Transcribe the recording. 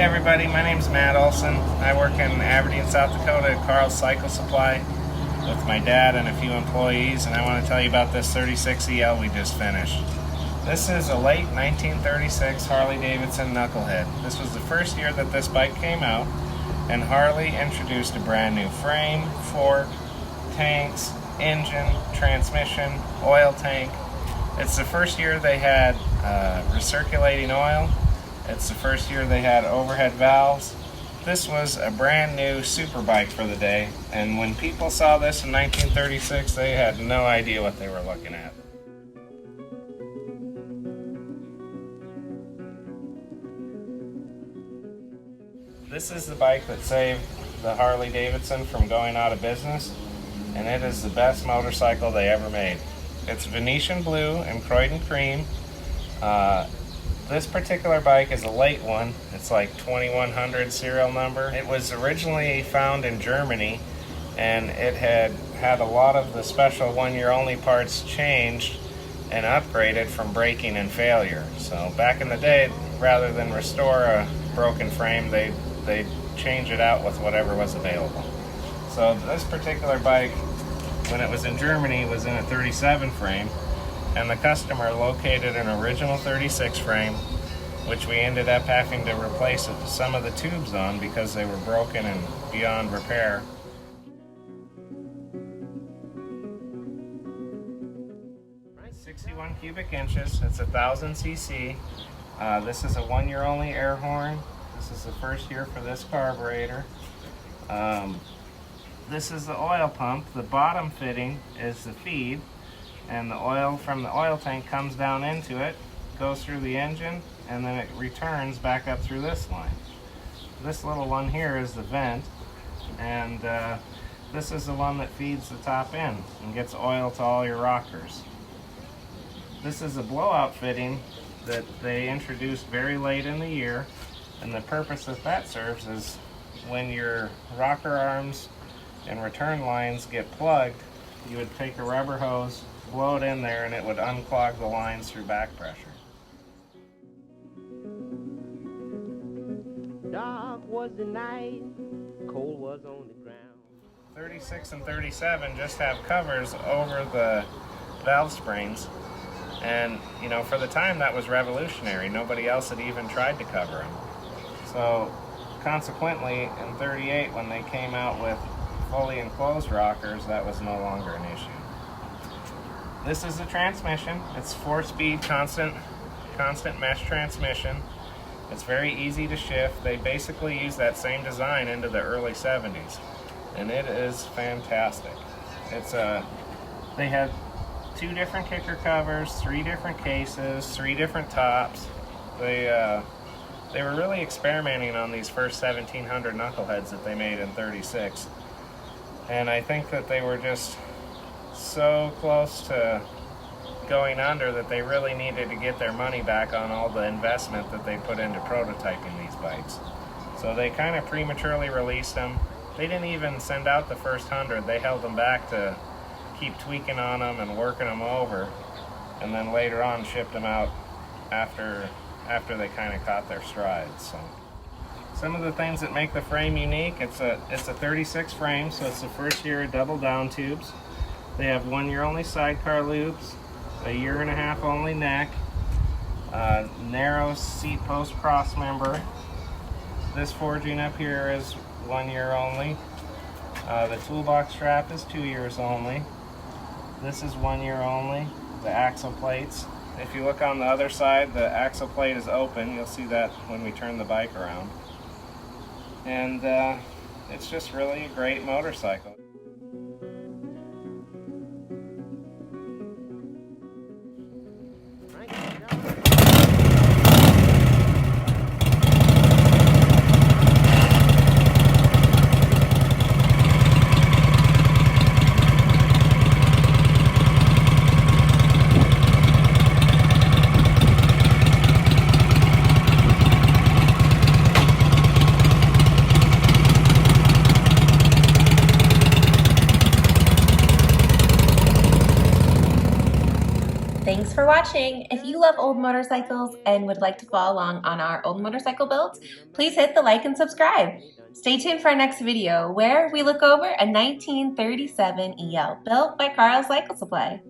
everybody, my name's Matt Olsen. I work in Aberdeen, South Dakota at Carl's Cycle Supply with my dad and a few employees, and I want to tell you about this 36 EL we just finished. This is a late 1936 Harley-Davidson Knucklehead. This was the first year that this bike came out, and Harley introduced a brand new frame, fork, tanks, engine, transmission, oil tank. It's the first year they had recirculating oil. It's the first year they had overhead valves. This was a brand new super bike for the day, and when people saw this in 1936, they had no idea what they were looking at. This is the bike that saved the Harley-Davidson from going out of business, and it is the best motorcycle they ever made. It's Venetian blue and Croydon cream. This particular bike is a late one. It's like 2100 serial number. It was originally found in Germany, and it had a lot of the special one-year only parts changed and upgraded from breaking and failure. So back in the day, rather than restore a broken frame, they change it out with whatever was available. So this particular bike, when it was in Germany, was in a 37 frame, and the customer located an original 36 frame, which we ended up having to replace some of the tubes on because they were broken and beyond repair. Right, 61 cubic inches, it's 1000 cc. This is a one-year only air horn. This is the first year for this carburetor. This is the oil pump. The bottom fitting is the feed, and the oil from the oil tank comes down into it, goes through the engine, and then it returns back up through this line. This little one here is the vent, and this is the one that feeds the top end and gets oil to all your rockers. This is a blowout fitting that they introduced very late in the year, and the purpose that serves is when your rocker arms and return lines get plugged, you would take a rubber hose, blow it in there, and it would unclog the lines through back pressure. Dark was the night, cold was on the ground. 36 and 37 just have covers over the valve springs, and you know, for the time that was revolutionary. Nobody else had even tried to cover them. So consequently, in 38, when they came out with fully enclosed rockers, that was no longer an issue. This is the transmission. It's 4-speed constant mesh transmission. It's very easy to shift. They basically use that same design into the early 70s, and it is fantastic. They have 2 different kicker covers, 3 different cases, 3 different tops. They were really experimenting on these first 1700 knuckleheads that they made in 36. And I think that they were just so close to going under that they really needed to get their money back on all the investment that they put into prototyping these bikes. So they kind of prematurely released them. They didn't even send out the first 100. They held them back to keep tweaking on them and working them over, and then later on shipped them out after they kind of caught their stride. So some of the things that make the frame unique, it's a 36 frame, so it's the first year of double down tubes. They have 1-year only sidecar loops, a 1.5 year only neck, narrow seat post cross member. This forging up here is 1 year only. The toolbox strap is 2 years only. This is 1 year only. The axle plates. If you look on the other side, the axle plate is open. You'll see that when we turn the bike around. And it's just really a great motorcycle. you love old motorcycles and would like to follow along on our old motorcycle builds, please hit the like and subscribe. Stay tuned for our next video where we look over a 1937 EL built by Carl's Cycle Supply.